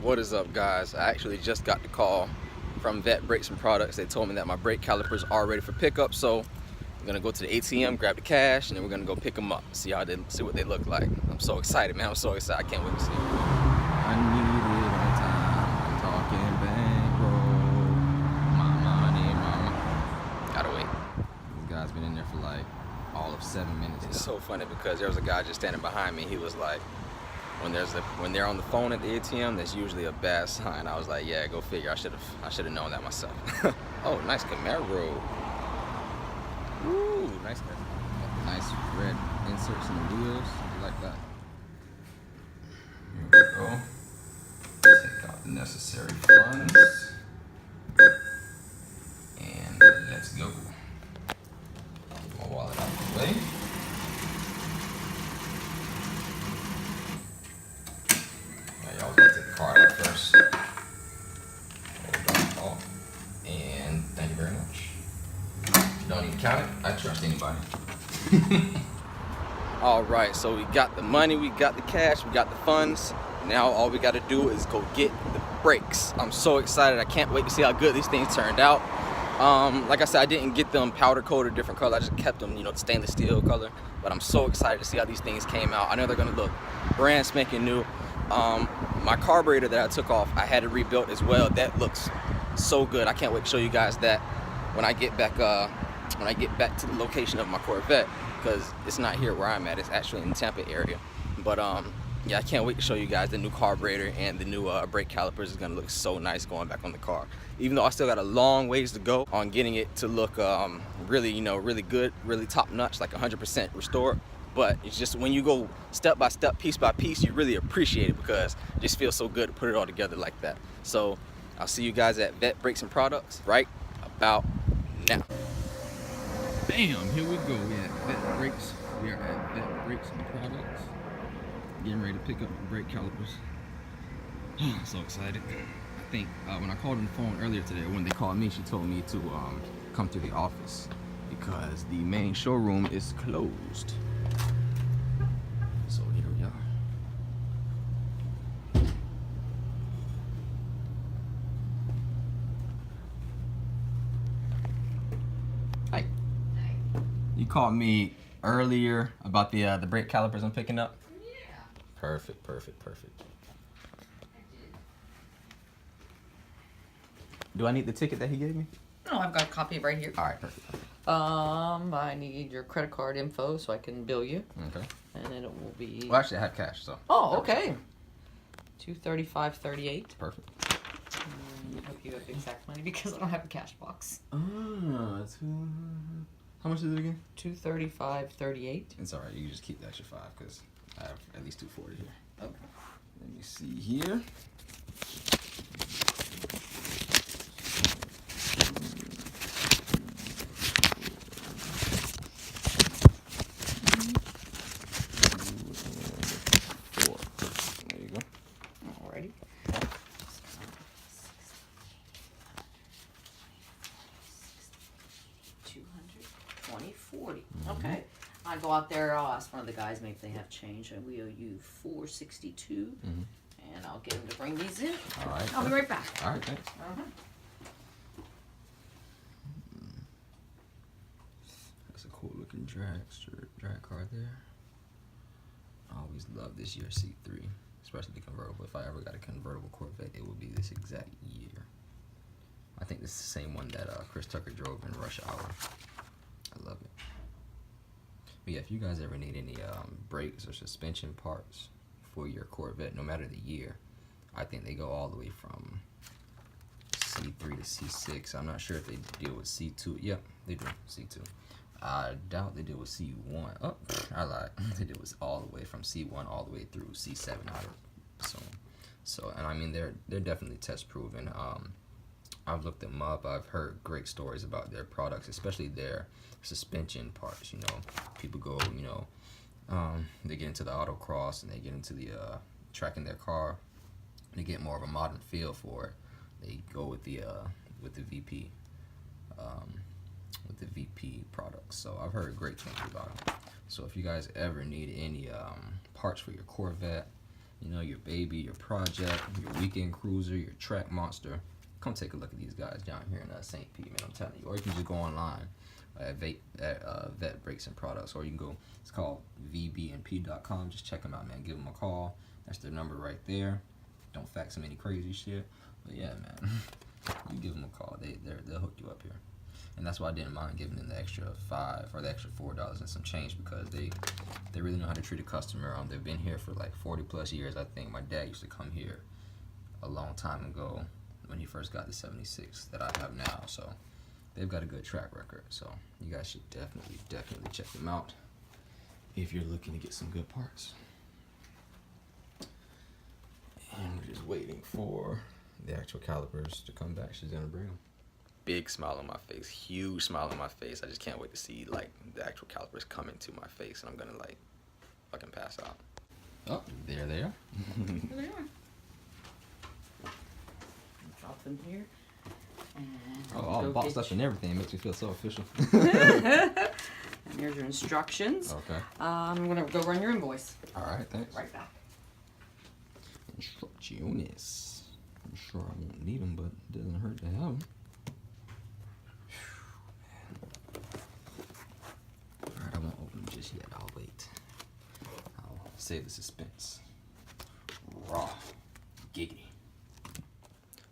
What is up, guys? I actually just got the call from Vet Brakes and Products. They told me that my brake calipers are ready for pickup, so I'm gonna go to the ATM, grab the cash, and then we're gonna go pick them up, see what they look like. I'm so excited, man. I'm so excited. I can't wait to see them. I need it on time. I'm talking bankroll. My money, mama. Gotta wait. This guy's been in there for like all of 7 minutes. It's so funny because there was a guy just standing behind me. He was like, when they're on the phone at the ATM, that's usually a bad sign. I was like, yeah, go figure. I should have known that myself. Oh, nice Camaro. Ooh, nice red inserts in the wheels. I like that. Here we go. Take out the necessary funds. And let's go. Get my wallet out of the way. Y'all gotta take the card out first. Hold on. And thank you very much. You don't even count it. I trust anybody. All right, so we got the money, we got the cash, we got the funds. Now all we got to do is go get the brakes. I'm so excited. I can't wait to see how good these things turned out. Like I said, I didn't get them powder coated different color. I just kept them, the stainless steel color. But I'm so excited to see how these things came out. I know they're gonna look brand spanking new. My carburetor that I took off, I had it rebuilt as well. That looks so good. I can't wait to show you guys that when I get back to the location of my Corvette, because it's not here where I'm at. It's actually in the Tampa area. But yeah, I can't wait to show you guys the new carburetor and the new brake calipers. Is gonna look so nice going back on the car. Even though I still got a long ways to go on getting it to look really, really good, really top notch, like 100% restored. But it's just when you go step by step, piece by piece, you really appreciate it because it just feels so good to put it all together like that. So I'll see you guys at Vet Brakes and Products right about now. Bam, here we go. We at Vet Brakes. We are at Vet Brakes and Products. Getting ready to pick up the brake calipers. I'm so excited. I think when I called on the phone earlier today, when they called me, she told me to come to the office because the main showroom is closed. So here we are. Hi. You called me earlier about the brake calipers I'm picking up? Yeah. Perfect. I did. Do I need the ticket that he gave me? No, I've got a copy right here. All right, perfect. I need your credit card info so I can bill you. Okay. And then it will be. Well, actually, I have cash, so. Oh, okay. $235.38. Perfect. I hope you have exact money because I don't have a cash box. How much is it again? $235.38. It's all right. You can just keep the extra $5 because I have at least $240 here. Okay. Let me see here. Okay. I'll go out there, I'll ask one of the guys maybe if they have change, and we owe you $462. And I'll get him to bring these in. All right. I'll be right back. All right, thanks. That's a cool looking drag car there. I always loved this year C3, especially the convertible. If I ever got a convertible Corvette, it would be this exact year. I think this is the same one that Chris Tucker drove in Rush Hour. I love it. But yeah, if you guys ever need any brakes or suspension parts for your Corvette, no matter the year, I think they go all the way from C3 to C6. I'm not sure if they deal with C2. Yep, they do, C2. I doubt they deal with C1. Oh, I lied. They deal with all the way from C1 all the way through C7. So, and I mean, they're definitely test proven. I've looked them up. I've heard great stories about their products, especially their suspension parts. People go, they get into the autocross and they get into the tracking their car. They get more of a modern feel for it. They go with the VP, products. So I've heard great things about them. So if you guys ever need any parts for your Corvette, you know, your baby, your project, your weekend cruiser, your track monster, come take a look at these guys down here in St. Pete, man. I'm telling you. Or you can just go online at Vet Brakes and Products, or you can go. It's called vbnp.com. Just check them out, man. Give them a call. That's their number right there. Don't fax them any crazy shit. But yeah, man, you give them a call. They'll hook you up here. And that's why I didn't mind giving them the extra $5 or the extra $4 and some change, because they really know how to treat a customer. They've been here for like 40 plus years. I think my dad used to come here a long time ago when he first got the 76 that I have now. So they've got a good track record. So you guys should definitely check them out if you're looking to get some good parts. And we're just waiting for the actual calipers to come back. She's gonna bring them. Big smile on my face, huge smile on my face. I just can't wait to see like the actual calipers come into my face, and I'm gonna like fucking pass out. Oh, there they are. There they are. Drop them here. And all boxed up and everything. It makes me feel so official. And here's your instructions. Okay. I'm gonna go run your invoice. All right, thanks. Right back. Instructions. I'm sure I won't need them, but it doesn't hurt to have them. Alright, I won't open them just yet. I'll wait. I'll save the suspense. Raw. Giggity.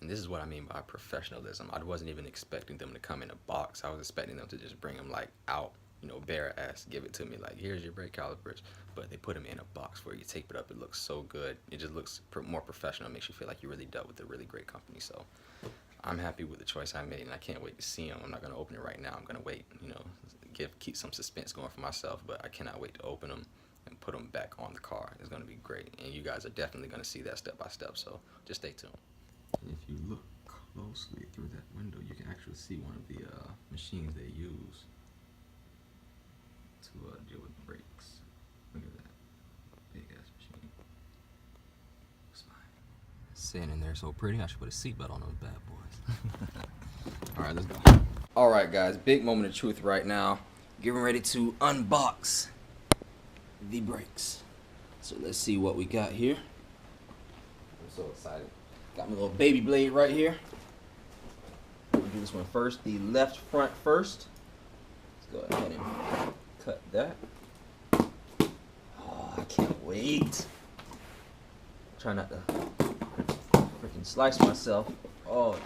And this is what I mean by professionalism. I wasn't even expecting them to come in a box. I was expecting them to just bring them like out, you know, bare ass, give it to me like, here's your brake calipers. But they put them in a box where you tape it up. It looks so good. It just looks more professional. It makes you feel like you really dealt with a really great company. So I'm happy with the choice I made, and I can't wait to see them. I'm not going to open it right now. I'm going to wait, you know, keep some suspense going for myself, but I cannot wait to open them and put them back on the car. It's going to be great, and you guys are definitely going to see that step by step, so just stay tuned. If you look closely through that window, you can actually see one of the machines they use to deal with brakes. Look at that big ass machine. Sitting in there so pretty, I should put a seatbelt on those bad boys. Alright, let's go. Alright guys, big moment of truth right now. Getting ready to unbox the brakes. So let's see what we got here. I'm so excited. Got my little baby blade right here. We'll do this one first, the left front first. Let's go ahead and cut that. Oh, I can't wait. Try not to freaking slice myself. Oh,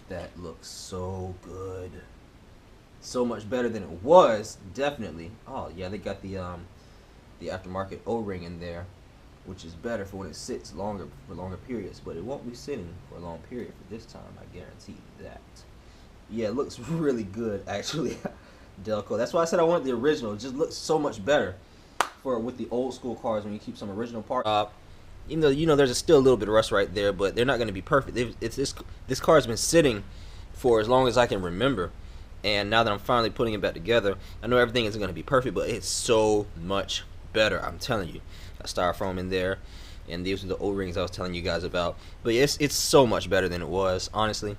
that looks so good. So much better than it was, definitely. Oh yeah, they got the aftermarket O-ring in there, which is better for when it sits longer for longer periods. But it won't be sitting for a long period for this time. I guarantee that. Yeah, it looks really good actually. Delco. That's why I said I wanted the original. It just looks so much better with the old school cars when you keep some original parts. Even though, you know, there's still a little bit of rust right there, but they're not going to be perfect. This car has been sitting for as long as I can remember, and now that I'm finally putting it back together, I know everything isn't going to be perfect, but it's so much better. I'm telling you. Got styrofoam in there, and these are the O-rings I was telling you guys about. But it's so much better than it was. Honestly,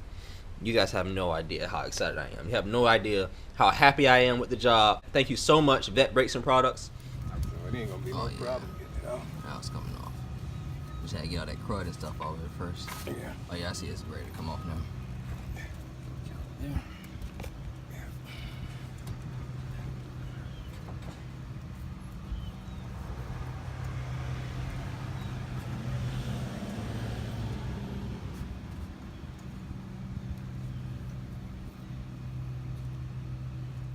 you guys have no idea how excited I am. You have no idea how happy I am with the job. Thank you so much, Vet Brakes and Products. So it ain't gonna be no problem getting it off. Now it's coming off. Just had to get all that crud and stuff off of it first. Yeah. Oh yeah, I see it's ready to come off now. There.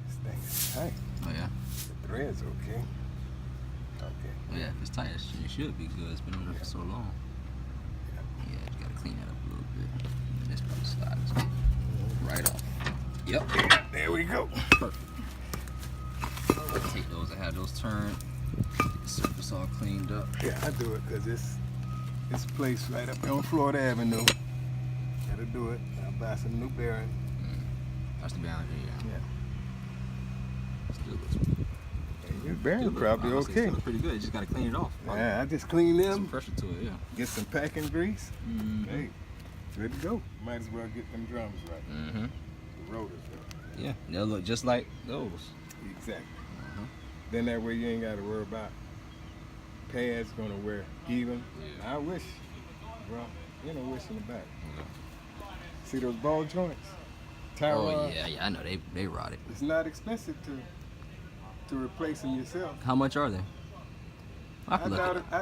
This thing is tight. Oh yeah. The thread's okay. Okay. Oh yeah, if it's tight, it should be good. It's been on there for so long. Yeah, you gotta clean that up a little bit. And this probably slides right off. Yep. There we go. Perfect. Take those. I had those turned. Get the surface all cleaned up. Yeah, I do it because it's placed right up on Florida Avenue. Gotta do it. I'll buy some new bearing. That's the boundary, yeah. Still looks Your bearing probably honestly, okay. Still looks pretty good. You just gotta clean it off. Yeah, I just clean Some them, pressure to it, yeah. get some packing grease. Mm-hmm. Hey, it's ready to go. Might as well get them drums right. Mm-hmm. The rotors right. Yeah, they'll look just like those. Exactly. Then that way you ain't got to worry about pads gonna wear even. Yeah. I wish, bro, you know, wish in the back. Yeah. See those ball joints? Tie oh yeah, I know they rotted. It's not expensive to replace them yourself. How much are they? I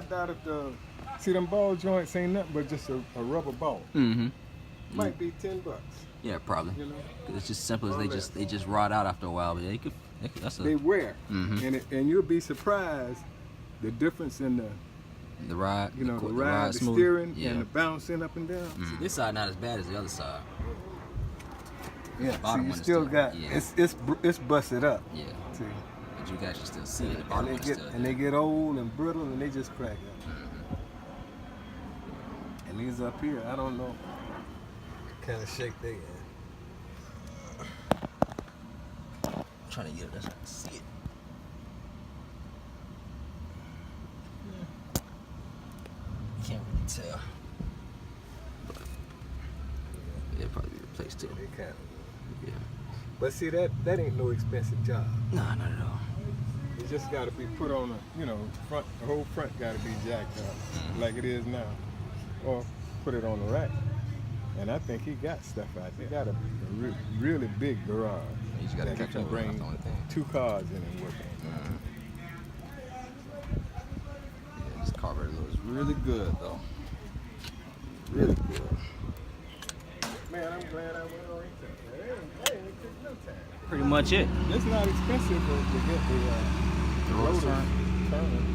doubt if the see them ball joints ain't nothing but just a rubber ball. Mm-hmm. Might be $10. Yeah, probably. You know, it's just simple as they just rot out after a while, but they wear, mm-hmm. and you'll be surprised the difference in the ride, you know, the steering, and the bouncing up and down. Mm-hmm. See, this side not as bad as the other side. Yeah, so you still got it's busted up. Yeah. See. But you can actually still see it. The bottom one still. And they get old and brittle and they just crack up. Mm-hmm. And these up here, I don't know what kind of shape they in. I'm trying to get it so I can see it. Can't really tell. But it'll probably be replaced too. They kind of. Yeah. But see, that ain't no expensive job. Nah, not at all. It just got to be put on the whole front got to be jacked up like it is now, or put it on the rack. And I think he got stuff out there. He got a really big garage. You just got to catch up. Bring 2 cars in and work on. Yeah, this carburetor looks really good though. Really good. Man, I'm glad I went on retail. Hey, it took no time. Pretty much it. It's not expensive to get the rotors turning.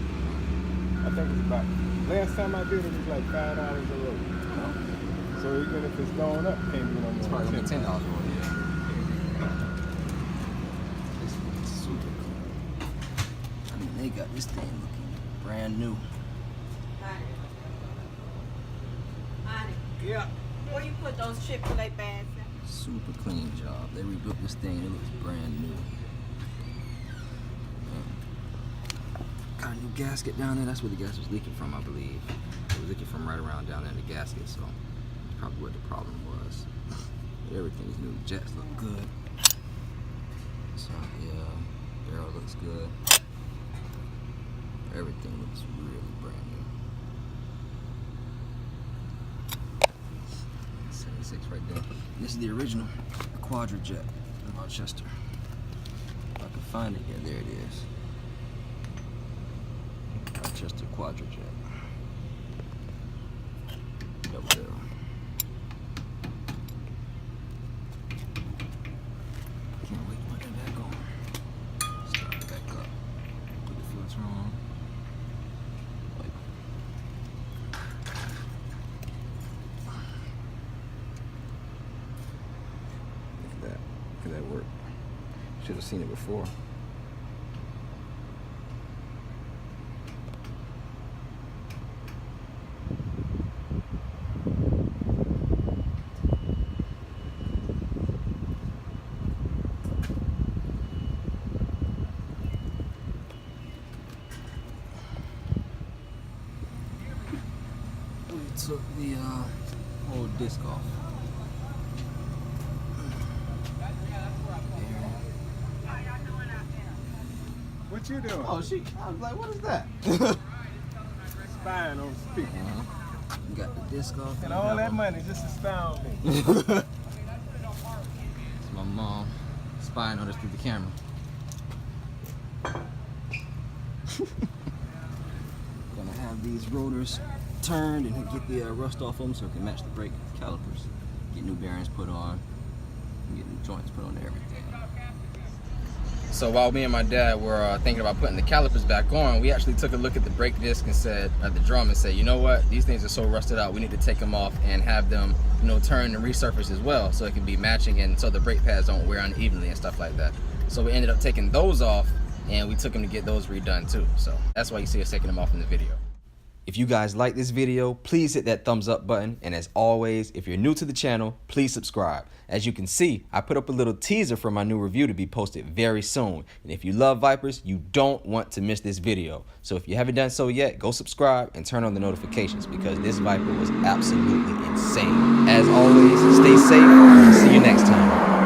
I think it's about, last time I did it was like $5 a rotor. So even if it's going up, can't be no more. It's probably gonna be $10 a rotor. It's super cool. I mean, they got this thing looking brand new. Yeah. Where you put those Chick-fil-A bags in? Super clean job. They rebuilt this thing. It looks brand new. Got a new gasket down there. That's where the gas was leaking from, I believe. It was leaking from right around down there in the gasket, so that's probably what the problem was. Everything's new. Jets look good. So yeah, barrel looks good. Everything looks really brand new. 76 right there. This is the original Quadrajet in Rochester. If I can find it, yeah, there it is. Rochester Quadrajet. Double barrel. Can't wait to put that back on. Start it back up. Put the filter on. Look at that work. Should have seen it before. We took the whole disc off. What you doing? Oh, I was like, what is that? Spying on speaker. You got the disc off. And all that money just astounds me. It's my mom spying on us through the camera. Gonna have these rotors turned and get the rust off them so it can match the brake calipers. Get new bearings put on. Get new joints put on and everything. So while me and my dad were thinking about putting the calipers back on, we actually took a look at the brake disc and said, at the drum, and said, you know what? These things are so rusted out. We need to take them off and have them, you know, turn and resurface as well, so it can be matching and so the brake pads don't wear unevenly and stuff like that. So we ended up taking those off, and we took them to get those redone too. So that's why you see us taking them off in the video. If you guys like this video, please hit that thumbs up button. And as always, if you're new to the channel, please subscribe. As you can see, I put up a little teaser for my new review to be posted very soon. And if you love Vipers, you don't want to miss this video. So if you haven't done so yet, go subscribe and turn on the notifications because this Viper was absolutely insane. As always, stay safe and see you next time.